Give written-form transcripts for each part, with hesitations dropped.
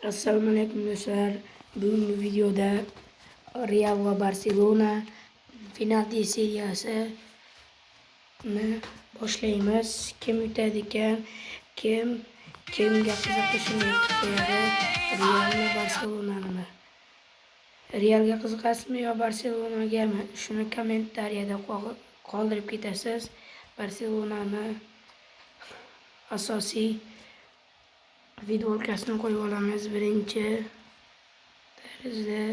Assalomu alaykum do'stlar. Bugungi videoda Real va Barselona penalti seriyasini boshlaymiz. Kim yutadi ekan, kimga qiziqishini aytib qo'yadi. Realmi, Barselonami? Realga qiziqasizmi yo Barselonagami? Shuni kommentariyada qoldirib ketasiz. Barselonani asosiy videolarni qo'yib olamiz. Birinchi tarzda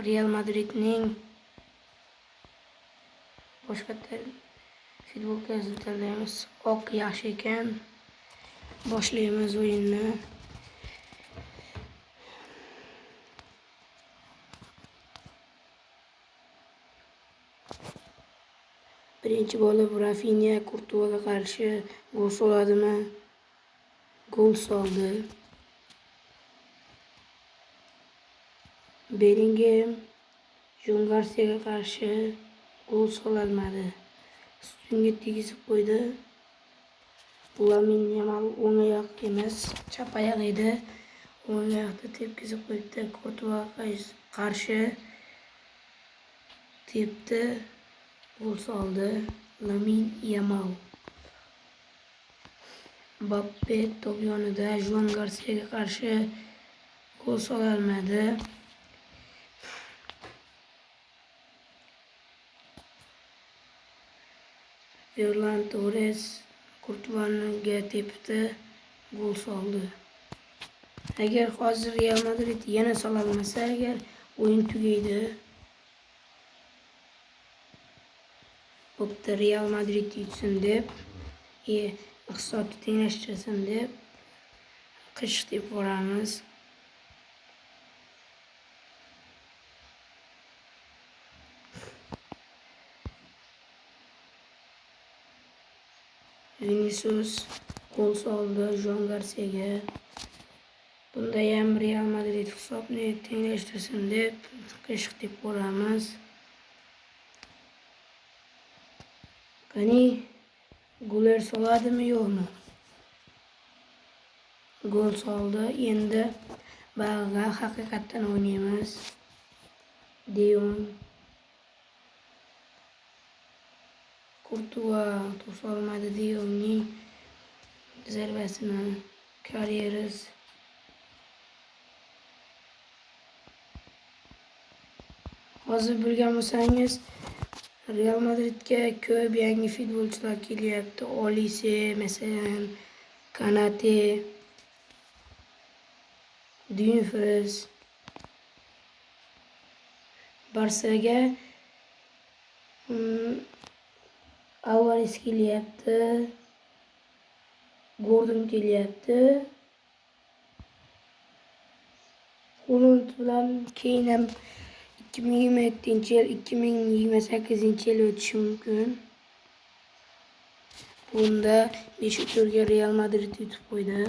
Real Madridning boshqa futbolkasini tanlaymiz. Oq yaxshi ekan. Boshlaymiz o'yinni. Birinchi bo'lib Rafinha Kurtuvaga qarshi gol soladimi? Gol soldi. Bellingham Jon Garsiyaga qarshi gol sololmadi. Ustunga tegizib qo'ydi. Lamin Yamal o'ng oyoq emas, chap oyoq edi. O'ng oyoqda tepkizib qo'ydi. Kurtuvaga qarshi tepdi. Gol soldi Lamin Yamal. Mbappe top yonida Jon Garsiyaga qarshi gol sololmadi. Ferran Torres Kurtuvaga tepdi, gol soldi. Agar hozir Real Madrid yana sola olmasa, agar o'yin tugaydi. Bo'pti, Real Madrid yutsin deb, hisobni tenglashtirsin deb qish deb boramiz. Vinicius gol soldi Jon Garsiyaga. Bunda ham Real Madrid hisobni tenglashtirsin deb qish deb boramiz. Qani gollar soladimi yo'qmi? Gol soldi. Endi bag'ga haqiqatan o'ynaymiz. De Jong, Kurtuva to'solmadi De Jongning zarbasini. Karyeras hozir bilgan bo'lsangiz, Real Madridga ko'p yangi futbolchilar kelyapti. Olise, masalan, Kanate, Dumfries. Barsaga Alvarez kelyapti. Gordon kelyapti. Holand bilan keyin ham 2027-yil, 2028-yil o'tishi mumkin. Bunda 5-turga Real Madrid yutib qo'ydi.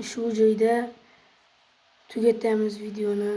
Shu joyda tugatamiz videoni.